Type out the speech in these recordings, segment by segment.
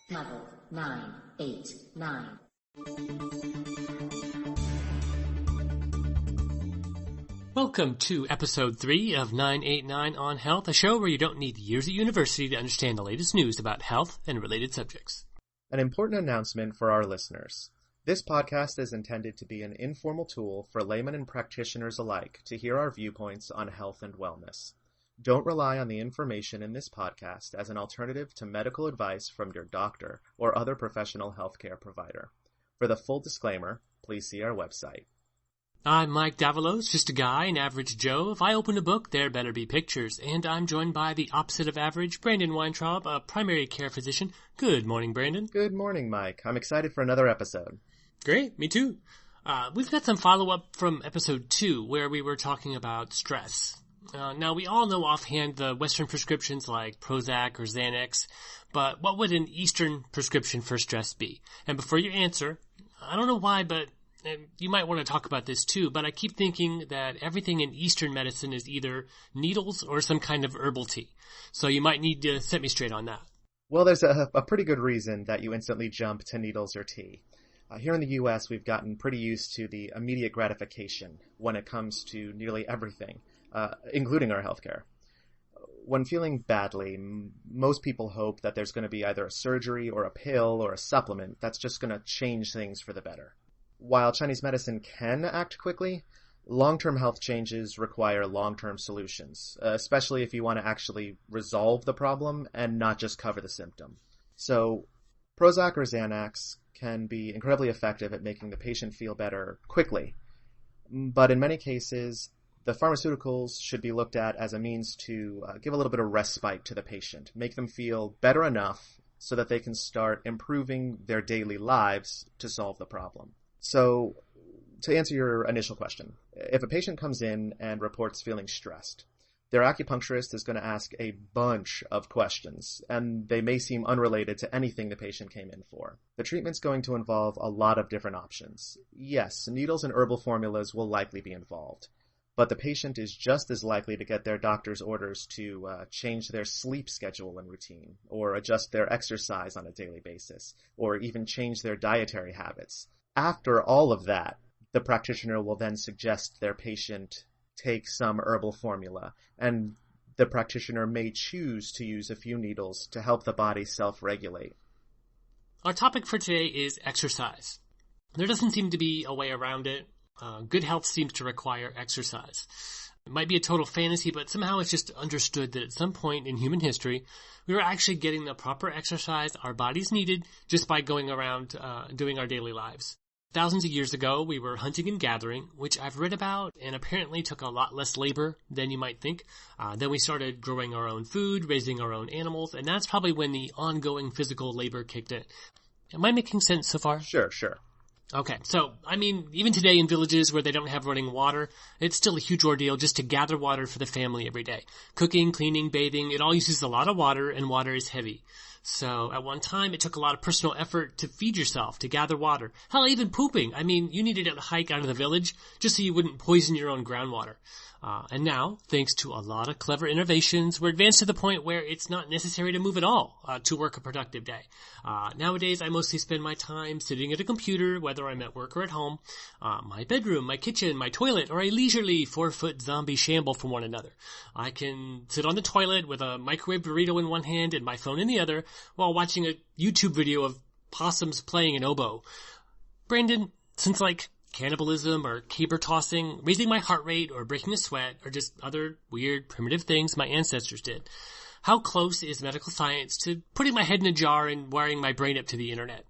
Level 989. Welcome to episode 3 of 989 on Health, a show where you don't need years at university to understand the latest news about health and related subjects. An important announcement for our listeners. This podcast is intended to be an informal tool for laymen and practitioners alike to hear our viewpoints on health and wellness. Don't rely on the information in this podcast as an alternative to medical advice from your doctor or other professional healthcare provider. For the full disclaimer, please see our website. I'm Mike Davalos, just a guy, an average Joe. If I open a book, there better be pictures. And I'm joined by the opposite of average, Brandon Weintraub, a primary care physician. Good morning, Brandon. Good morning, Mike. I'm excited for another episode. Great, me too. We've got some follow-up from episode 2, where we were talking about stress. Now, we all know offhand the Western prescriptions like Prozac or Xanax, but what would an Eastern prescription for stress be? And before you answer, I don't know why, but you might want to talk about this too, but I keep thinking that everything in Eastern medicine is either needles or some kind of herbal tea. So you might need to set me straight on that. Well, there's a pretty good reason that you instantly jump to needles or tea. Here in the U.S., we've gotten pretty used to the immediate gratification when it comes to nearly everything, including our healthcare. When feeling badly, most people hope that there's going to be either a surgery or a pill or a supplement that's just going to change things for the better. While Chinese medicine can act quickly, long-term health changes require long-term solutions, especially if you want to actually resolve the problem and not just cover the symptom. So Prozac or Xanax can be incredibly effective at making the patient feel better quickly. But in many cases, the pharmaceuticals should be looked at as a means to give a little bit of respite to the patient, make them feel better enough so that they can start improving their daily lives to solve the problem. So, to answer your initial question, if a patient comes in and reports feeling stressed, their acupuncturist is going to ask a bunch of questions, and they may seem unrelated to anything the patient came in for. The treatment's going to involve a lot of different options. Yes, needles and herbal formulas will likely be involved, but the patient is just as likely to get their doctor's orders to change their sleep schedule and routine, or adjust their exercise on a daily basis, or even change their dietary habits. After all of that, the practitioner will then suggest their patient take some herbal formula, and the practitioner may choose to use a few needles to help the body self-regulate. Our topic for today is exercise. There doesn't seem to be a way around it. Good health seems to require exercise. It might be a total fantasy, but somehow it's just understood that at some point in human history, we were actually getting the proper exercise our bodies needed just by going around doing our daily lives. Thousands of years ago, we were hunting and gathering, which I've read about and apparently took a lot less labor than you might think. Then we started growing our own food, raising our own animals, and that's probably when the ongoing physical labor kicked in. Am I making sense so far? Sure. Okay, so, even today in villages where they don't have running water, it's still a huge ordeal just to gather water for the family every day. Cooking, cleaning, bathing, it all uses a lot of water, and water is heavy. So at one time, it took a lot of personal effort to feed yourself, to gather water. Hell, even pooping. You needed to hike out of the village just so you wouldn't poison your own groundwater. And now, thanks to a lot of clever innovations, we're advanced to the point where it's not necessary to move at all to work a productive day. Nowadays, I mostly spend my time sitting at a computer, whether I'm at work or at home, my bedroom, my kitchen, my toilet, or a leisurely 4-foot zombie shamble from one another. I can sit on the toilet with a microwave burrito in one hand and my phone in the other while watching a YouTube video of possums playing an oboe. Brandon, since cannibalism or caber tossing, raising my heart rate or breaking a sweat or just other weird primitive things my ancestors did, how close is medical science to putting my head in a jar and wiring my brain up to the internet?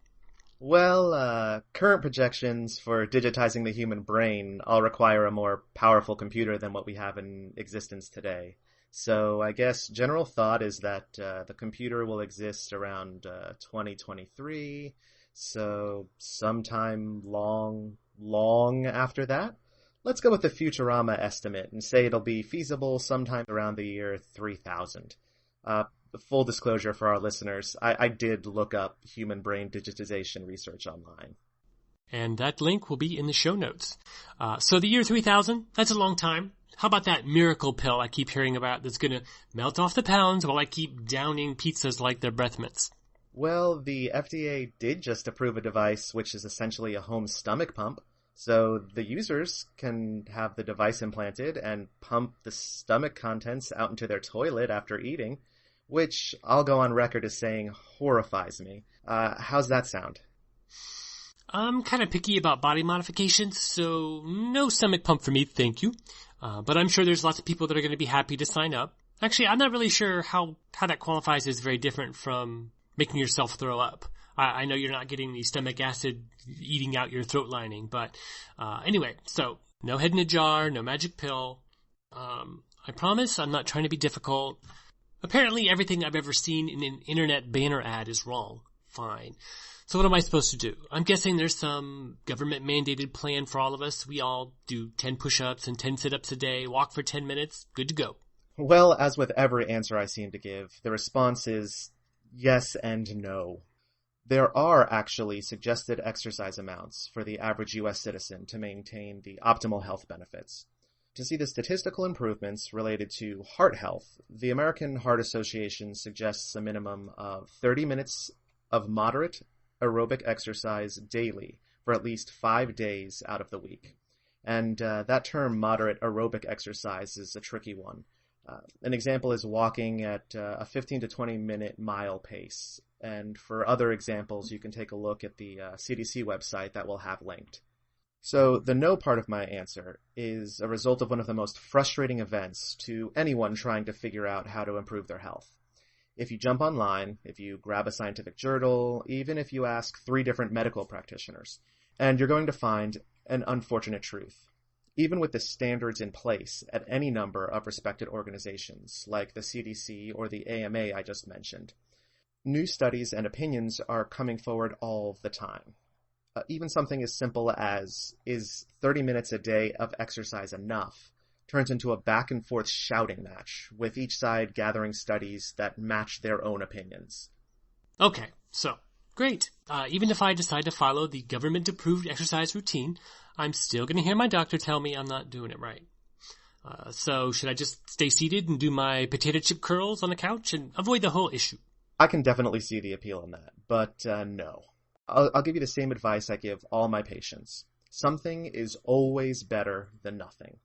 Well, current projections for digitizing the human brain all require a more powerful computer than what we have in existence today. So I guess general thought is that the computer will exist around 2023, so sometime long after that. Let's go with the Futurama estimate and say it'll be feasible sometime around the year 3000. Full disclosure for our listeners, I did look up human brain digitization research online. And that link will be in the show notes. So the year 3000, that's a long time. How about that miracle pill I keep hearing about that's going to melt off the pounds while I keep downing pizzas like they're breath mints? Well, the FDA did just approve a device which is essentially a home stomach pump, so the users can have the device implanted and pump the stomach contents out into their toilet after eating, which I'll go on record as saying horrifies me. How's that sound? I'm kind of picky about body modifications, so no stomach pump for me, thank you. But I'm sure there's lots of people that are going to be happy to sign up. Actually, I'm not really sure how that qualifies as very different from making yourself throw up. I know you're not getting the stomach acid eating out your throat lining, but anyway, so no head in a jar, no magic pill. I promise I'm not trying to be difficult. Apparently everything I've ever seen in an internet banner ad is wrong. Fine. So what am I supposed to do? I'm guessing there's some government-mandated plan for all of us. We all do 10 push-ups and 10 sit-ups a day, walk for 10 minutes, good to go. Well, as with every answer I seem to give, the response is yes and no. There are actually suggested exercise amounts for the average U.S. citizen to maintain the optimal health benefits. To see the statistical improvements related to heart health, the American Heart Association suggests a minimum of 30 minutes of moderate aerobic exercise daily for at least 5 days out of the week. And that term moderate aerobic exercise is a tricky one. An example is walking at a 15 to 20 minute mile pace. And for other examples, you can take a look at the CDC website that we'll have linked. So the no part of my answer is a result of one of the most frustrating events to anyone trying to figure out how to improve their health. If you jump online, if you grab a scientific journal, even if you ask 3 different medical practitioners, and you're going to find an unfortunate truth. Even with the standards in place at any number of respected organizations, like the CDC or the AMA I just mentioned, new studies and opinions are coming forward all the time. Even something as simple as, is 30 minutes a day of exercise enough, turns into a back-and-forth shouting match, with each side gathering studies that match their own opinions. Okay, so, great. Even if I decide to follow the government-approved exercise routine, I'm still going to hear my doctor tell me I'm not doing it right. So should I just stay seated and do my potato chip curls on the couch and avoid the whole issue? I can definitely see the appeal in that, but no. I'll give you the same advice I give all my patients. Something is always better than nothing.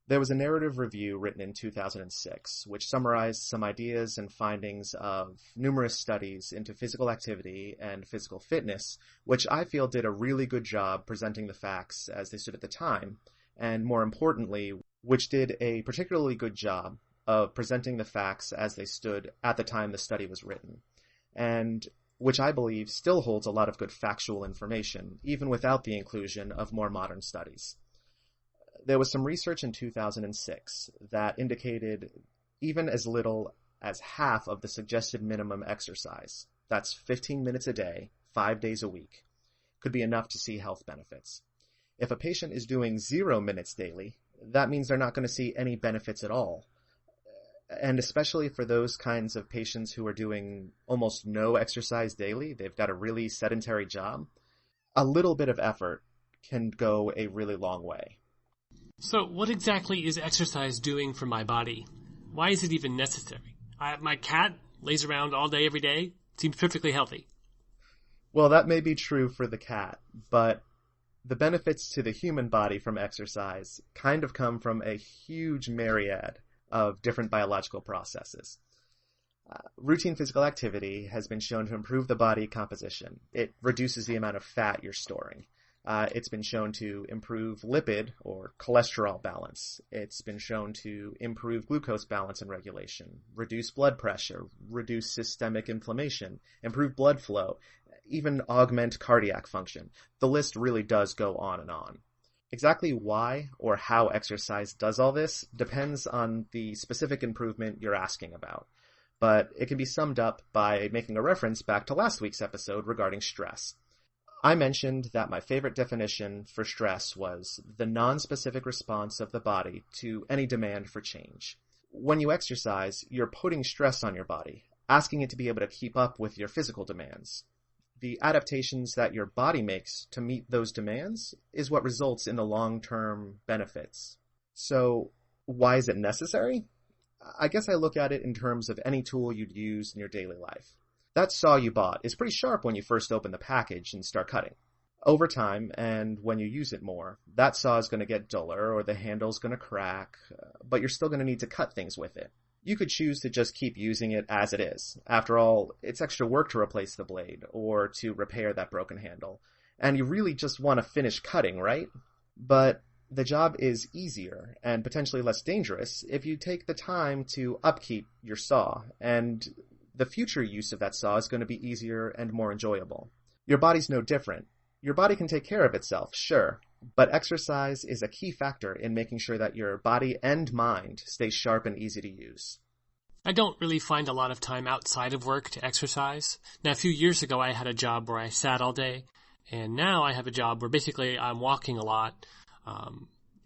There was a narrative review written in 2006, which summarized some ideas and findings of numerous studies into physical activity and physical fitness, which I feel did a really good job presenting the facts as they stood at the time, and more importantly, which did a particularly good job of presenting the facts as they stood at the time the study was written, and which I believe still holds a lot of good factual information, even without the inclusion of more modern studies. There was some research in 2006 that indicated even as little as half of the suggested minimum exercise, that's 15 minutes a day, 5 days a week, could be enough to see health benefits. If a patient is doing 0 minutes daily, that means they're not going to see any benefits at all. And especially for those kinds of patients who are doing almost no exercise daily, they've got a really sedentary job, a little bit of effort can go a really long way. So what exactly is exercise doing for my body? Why is it even necessary? My cat lays around all day every day, seems perfectly healthy. Well, that may be true for the cat, but the benefits to the human body from exercise kind of come from a huge myriad of different biological processes. Routine physical activity has been shown to improve the body composition. It reduces the amount of fat you're storing. It's been shown to improve lipid or cholesterol balance. It's been shown to improve glucose balance and regulation, reduce blood pressure, reduce systemic inflammation, improve blood flow, even augment cardiac function. The list really does go on and on. Exactly why or how exercise does all this depends on the specific improvement you're asking about. But it can be summed up by making a reference back to last week's episode regarding stress. I mentioned that my favorite definition for stress was the non-specific response of the body to any demand for change. When you exercise, you're putting stress on your body, asking it to be able to keep up with your physical demands. The adaptations that your body makes to meet those demands is what results in the long-term benefits. So, why is it necessary? I guess I look at it in terms of any tool you'd use in your daily life. That saw you bought is pretty sharp when you first open the package and start cutting. Over time, and when you use it more, that saw is going to get duller or the handle's going to crack, but you're still going to need to cut things with it. You could choose to just keep using it as it is. After all, it's extra work to replace the blade or to repair that broken handle. And you really just want to finish cutting, right? But the job is easier and potentially less dangerous if you take the time to upkeep your saw, and the future use of that saw is going to be easier and more enjoyable. Your body's no different. Your body can take care of itself, sure, but exercise is a key factor in making sure that your body and mind stay sharp and easy to use. I don't really find a lot of time outside of work to exercise. Now, a few years ago, I had a job where I sat all day, and now I have a job where basically I'm walking a lot,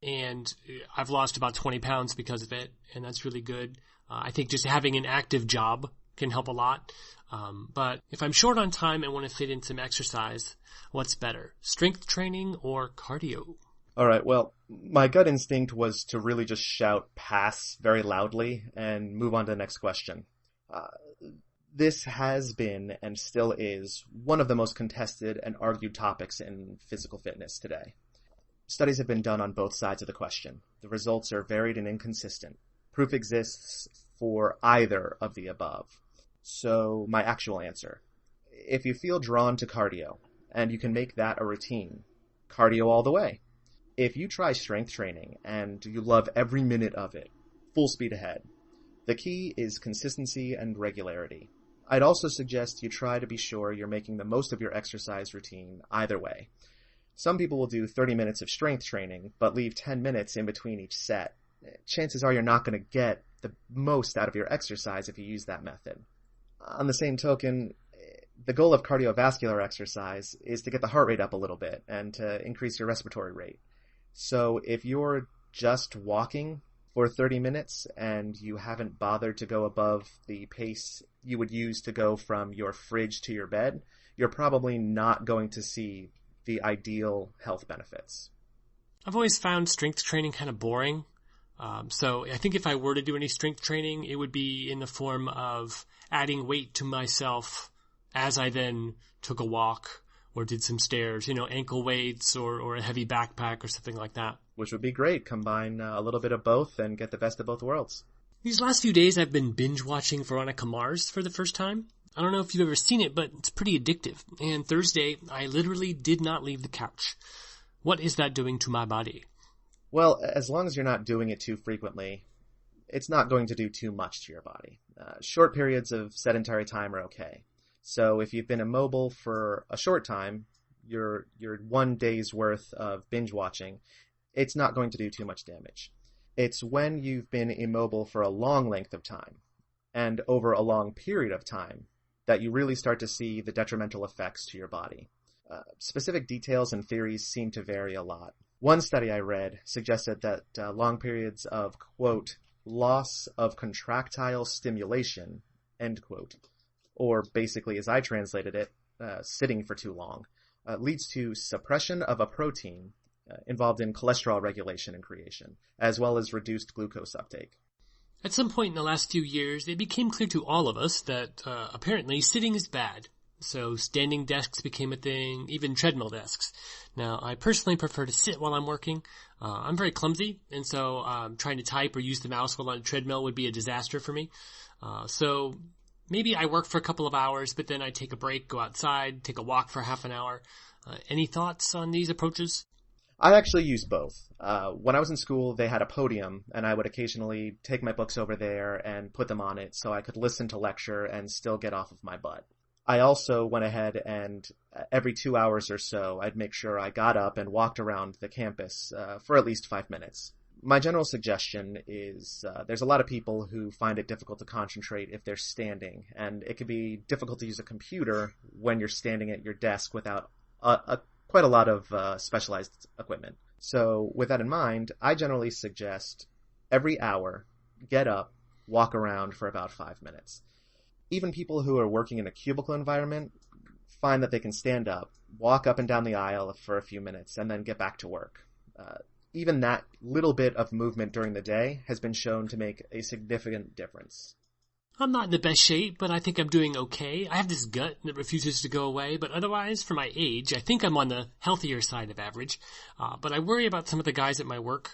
and I've lost about 20 pounds because of it, and that's really good. I think just having an active job can help a lot. But if I'm short on time and want to fit in some exercise, what's better, strength training or cardio? All right, well, my gut instinct was to really just shout pass very loudly and move on to the next question. This has been and still is one of the most contested and argued topics in physical fitness today. Studies have been done on both sides of the question. The results are varied and inconsistent. Proof exists for either of the above. So my actual answer: if you feel drawn to cardio and you can make that a routine, cardio all the way. If you try strength training and you love every minute of it, full speed ahead. The key is consistency and regularity. I'd also suggest you try to be sure you're making the most of your exercise routine either way. Some people will do 30 minutes of strength training, but leave 10 minutes in between each set. Chances are you're not going to get the most out of your exercise if you use that method. On the same token, the goal of cardiovascular exercise is to get the heart rate up a little bit and to increase your respiratory rate. So if you're just walking for 30 minutes and you haven't bothered to go above the pace you would use to go from your fridge to your bed, you're probably not going to see the ideal health benefits. I've always found strength training kind of boring. So I think if I were to do any strength training, it would be in the form of adding weight to myself as I then took a walk or did some stairs, ankle weights or a heavy backpack or something like that. Which would be great. Combine a little bit of both and get the best of both worlds. These last few days I've been binge watching Veronica Mars for the first time. I don't know if you've ever seen it, but it's pretty addictive. And Thursday, I literally did not leave the couch. What is that doing to my body? Well, as long as you're not doing it too frequently, it's not going to do too much to your body. Short periods of sedentary time are okay. So if you've been immobile for a short time, your 1 day's worth of binge watching, it's not going to do too much damage. It's when you've been immobile for a long length of time and over a long period of time that you really start to see the detrimental effects to your body. Specific details and theories seem to vary a lot. One study I read suggested that long periods of, quote, loss of contractile stimulation, end quote, or basically as I translated it, sitting for too long, leads to suppression of a protein involved in cholesterol regulation and creation, as well as reduced glucose uptake. At some point in the last few years, it became clear to all of us that apparently sitting is bad. So standing desks became a thing, even treadmill desks. Now, I personally prefer to sit while I'm working. I'm very clumsy, and so trying to type or use the mouse while on a treadmill would be a disaster for me. So maybe I work for a couple of hours, but then I take a break, go outside, take a walk for half an hour. Any thoughts on these approaches? I actually use both. When I was in school, they had a podium, and I would occasionally take my books over there and put them on it so I could listen to lecture and still get off of my butt. I also went ahead and every 2 hours or so, I'd make sure I got up and walked around the campus for at least 5 minutes. My general suggestion is there's a lot of people who find it difficult to concentrate if they're standing, and it can be difficult to use a computer when you're standing at your desk without quite a lot of specialized equipment. So with that in mind, I generally suggest every hour, get up, walk around for about 5 minutes. Even people who are working in a cubicle environment find that they can stand up, walk up and down the aisle for a few minutes, and then get back to work. Even that little bit of movement during the day has been shown to make a significant difference. I'm not in the best shape, but I think I'm doing okay. I have this gut that refuses to go away, but otherwise, for my age, I think I'm on the healthier side of average. But I worry about some of the guys at my work.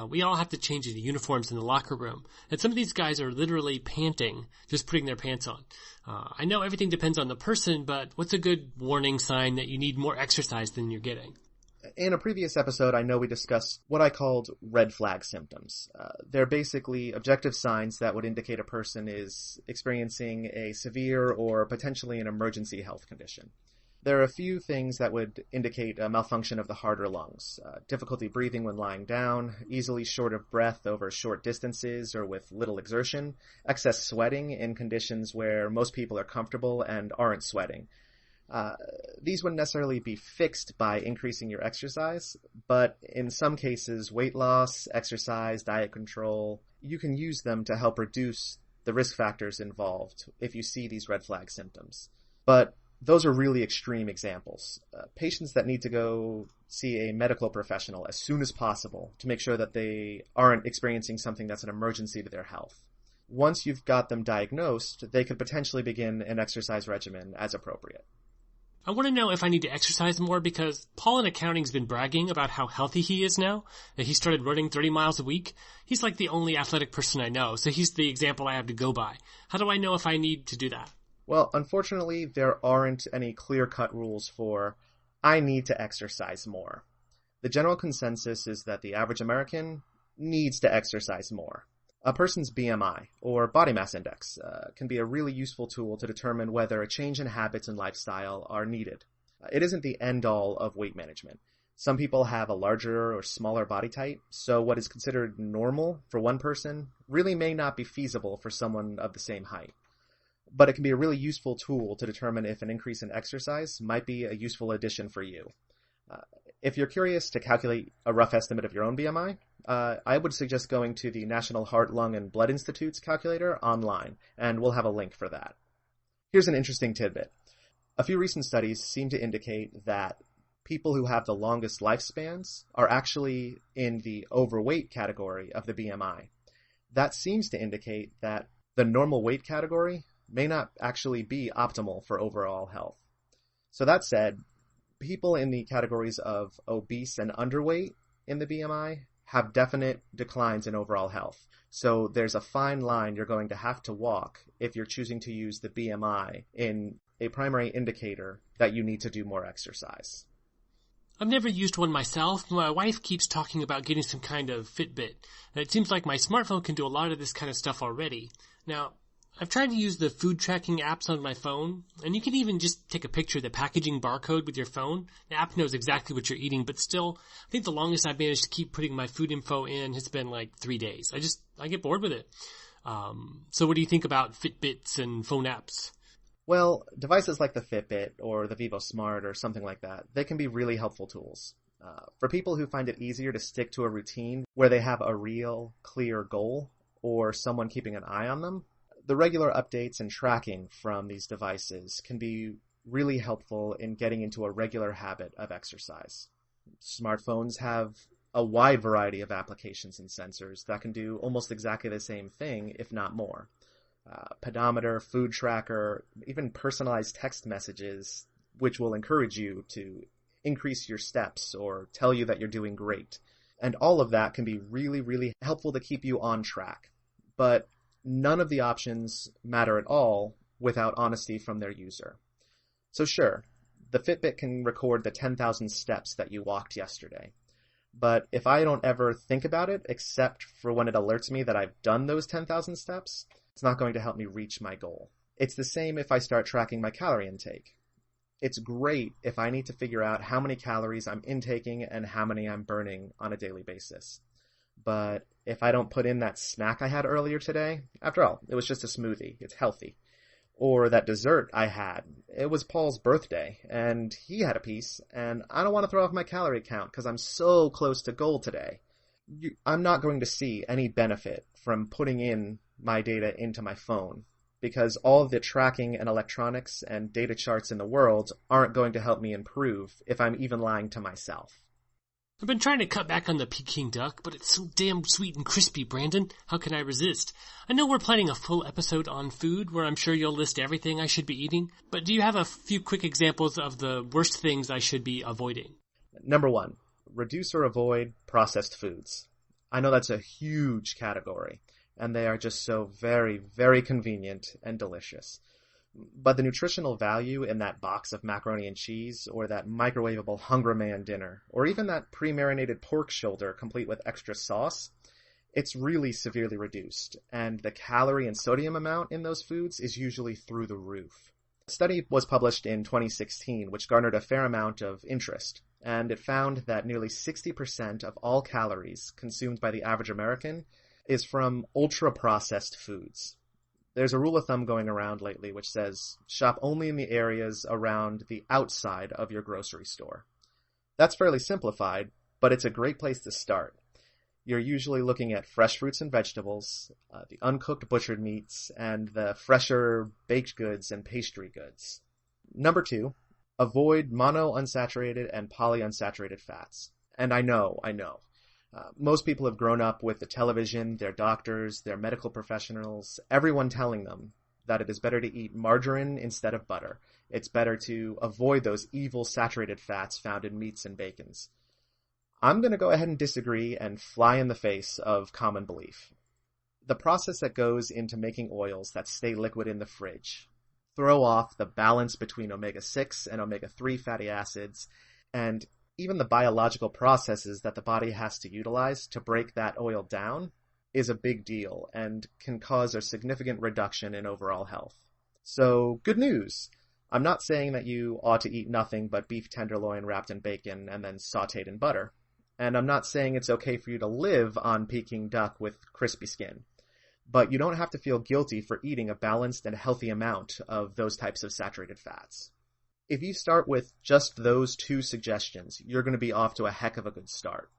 We all have to change into uniforms in the locker room, and some of these guys are literally panting, just putting their pants on. I know everything depends on the person, but what's a good warning sign that you need more exercise than you're getting? In a previous episode, I know we discussed what I called red flag symptoms. They're basically objective signs that would indicate a person is experiencing a severe or potentially an emergency health condition. There are a few things that would indicate a malfunction of the heart or lungs. Difficulty breathing when lying down, easily short of breath over short distances or with little exertion, excess sweating in conditions where most people are comfortable and aren't sweating. These wouldn't necessarily be fixed by increasing your exercise, but in some cases, weight loss, exercise, diet control, you can use them to help reduce the risk factors involved if you see these red flag symptoms. But those are really extreme examples. Patients that need to go see a medical professional as soon as possible to make sure that they aren't experiencing something that's an emergency to their health. Once you've got them diagnosed, they could potentially begin an exercise regimen as appropriate. I want to know if I need to exercise more because Paul in accounting's been bragging about how healthy he is now, that he started running 30 miles a week. He's like the only athletic person I know, so he's the example I have to go by. How do I know if I need to do that? Well, unfortunately, there aren't any clear-cut rules for, I need to exercise more. The general consensus is that the average American needs to exercise more. A person's BMI, or body mass index, can be a really useful tool to determine whether a change in habits and lifestyle are needed. It isn't the end-all of weight management. Some people have a larger or smaller body type, so what is considered normal for one person really may not be feasible for someone of the same height. But it can be a really useful tool to determine if an increase in exercise might be a useful addition for you. If you're curious to calculate a rough estimate of your own BMI, I would suggest going to the National Heart, Lung, and Blood Institute's calculator online, and we'll have a link for that. Here's an interesting tidbit. A few recent studies seem to indicate that people who have the longest lifespans are actually in the overweight category of the BMI. That seems to indicate that the normal weight category may not actually be optimal for overall health. So that said, people in the categories of obese and underweight in the BMI have definite declines in overall health. So there's a fine line you're going to have to walk if you're choosing to use the BMI in a primary indicator that you need to do more exercise. I've never used one myself. My wife keeps talking about getting some kind of Fitbit. And it seems like my smartphone can do a lot of this kind of stuff already. Now, I've tried to use the food tracking apps on my phone, and you can even just take a picture of the packaging barcode with your phone. The app knows exactly what you're eating, but still, I think the longest I've managed to keep putting my food info in has been like 3 days. I get bored with it. So what do you think about Fitbits and phone apps? Well, devices like the Fitbit or the Vivo Smart or something like that, they can be really helpful tools. For people who find it easier to stick to a routine where they have a real, clear goal or someone keeping an eye on them, the regular updates and tracking from these devices can be really helpful in getting into a regular habit of exercise. Smartphones have a wide variety of applications and sensors that can do almost exactly the same thing, if not more. Pedometer, food tracker, even personalized text messages, which will encourage you to increase your steps or tell you that you're doing great. And all of that can be really, really helpful to keep you on track. But none of the options matter at all without honesty from their user. So sure, the Fitbit can record the 10,000 steps that you walked yesterday. But if I don't ever think about it, except for when it alerts me that I've done those 10,000 steps, it's not going to help me reach my goal. It's the same if I start tracking my calorie intake. It's great if I need to figure out how many calories I'm intaking and how many I'm burning on a daily basis. But if I don't put in that snack I had earlier today, after all, it was just a smoothie, it's healthy. Or that dessert I had, it was Paul's birthday, and he had a piece, and I don't want to throw off my calorie count because I'm so close to goal today. I'm not going to see any benefit from putting in my data into my phone, because all the tracking and electronics and data charts in the world aren't going to help me improve if I'm even lying to myself. I've been trying to cut back on the Peking duck, but it's so damn sweet and crispy, Brandon. How can I resist? I know we're planning a full episode on food where I'm sure you'll list everything I should be eating, but do you have a few quick examples of the worst things I should be avoiding? Number 1, reduce or avoid processed foods. I know that's a huge category, and they are just so very, very convenient and delicious. But the nutritional value in that box of macaroni and cheese, or that microwavable Hunger Man dinner, or even that pre-marinated pork shoulder complete with extra sauce, it's really severely reduced, and the calorie and sodium amount in those foods is usually through the roof. A study was published in 2016, which garnered a fair amount of interest, and it found that nearly 60% of all calories consumed by the average American is from ultra-processed foods. There's a rule of thumb going around lately which says shop only in the areas around the outside of your grocery store. That's fairly simplified, but it's a great place to start. You're usually looking at fresh fruits and vegetables, the uncooked butchered meats, and the fresher baked goods and pastry goods. Number 2, avoid monounsaturated and polyunsaturated fats. And I know. Most people have grown up with the television, their doctors, their medical professionals, everyone telling them that it is better to eat margarine instead of butter. It's better to avoid those evil saturated fats found in meats and bacons. I'm going to go ahead and disagree and fly in the face of common belief. The process that goes into making oils that stay liquid in the fridge, throw off the balance between omega-6 and omega-3 fatty acids, and even the biological processes that the body has to utilize to break that oil down is a big deal and can cause a significant reduction in overall health. So, good news! I'm not saying that you ought to eat nothing but beef tenderloin wrapped in bacon and then sautéed in butter. And I'm not saying it's okay for you to live on Peking duck with crispy skin. But you don't have to feel guilty for eating a balanced and healthy amount of those types of saturated fats. If you start with just those 2 suggestions, you're going to be off to a heck of a good start.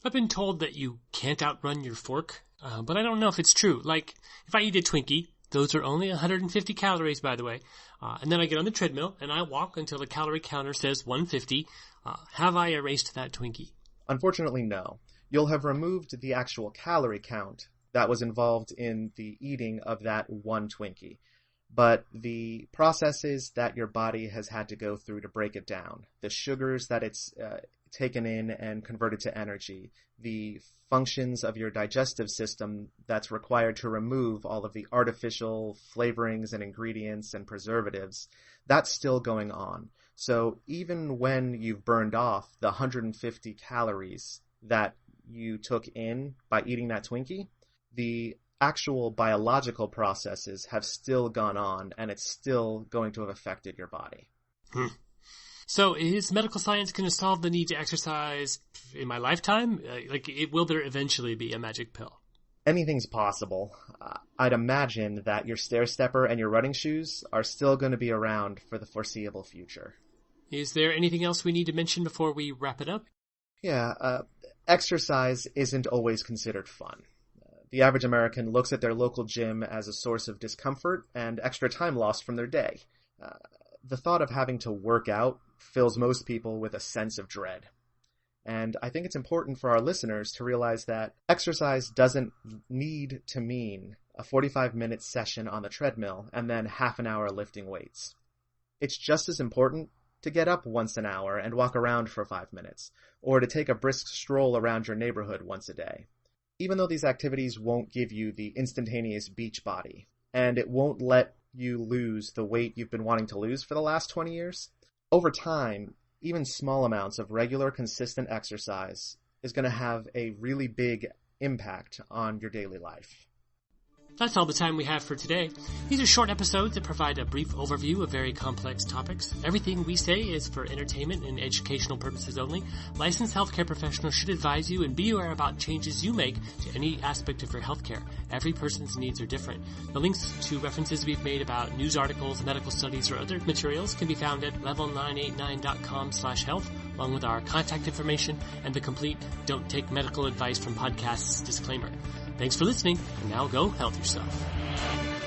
I've been told that you can't outrun your fork, but I don't know if it's true. Like, if I eat a Twinkie, those are only 150 calories, by the way, and then I get on the treadmill and I walk until the calorie counter says 150. Have I erased that Twinkie? Unfortunately, no. You'll have removed the actual calorie count that was involved in the eating of that one Twinkie. But the processes that your body has had to go through to break it down, the sugars that it's taken in and converted to energy, the functions of your digestive system that's required to remove all of the artificial flavorings and ingredients and preservatives, that's still going on. So even when you've burned off the 150 calories that you took in by eating that Twinkie, the actual biological processes have still gone on, and it's still going to have affected your body. So is medical science going to solve the need to exercise in my lifetime? Will there eventually be a magic pill? Anything's possible. I'd imagine that your stair stepper and your running shoes are still going to be around for the foreseeable future. Is there anything else we need to mention before we wrap it up? Yeah, exercise isn't always considered fun. The average American looks at their local gym as a source of discomfort and extra time lost from their day. The thought of having to work out fills most people with a sense of dread. And I think it's important for our listeners to realize that exercise doesn't need to mean a 45-minute session on the treadmill and then half an hour lifting weights. It's just as important to get up once an hour and walk around for 5 minutes, or to take a brisk stroll around your neighborhood once a day. Even though these activities won't give you the instantaneous beach body, and it won't let you lose the weight you've been wanting to lose for the last 20 years, over time, even small amounts of regular, consistent exercise is going to have a really big impact on your daily life. That's all the time we have for today. These are short episodes that provide a brief overview of very complex topics. Everything we say is for entertainment and educational purposes only. Licensed healthcare professionals should advise you and be aware about changes you make to any aspect of your healthcare. Every person's needs are different. The links to references we've made about news articles, medical studies, or other materials can be found at level989.com/health, along with our contact information and the complete Don't Take Medical Advice from Podcasts disclaimer. Thanks for listening, and now go health yourself.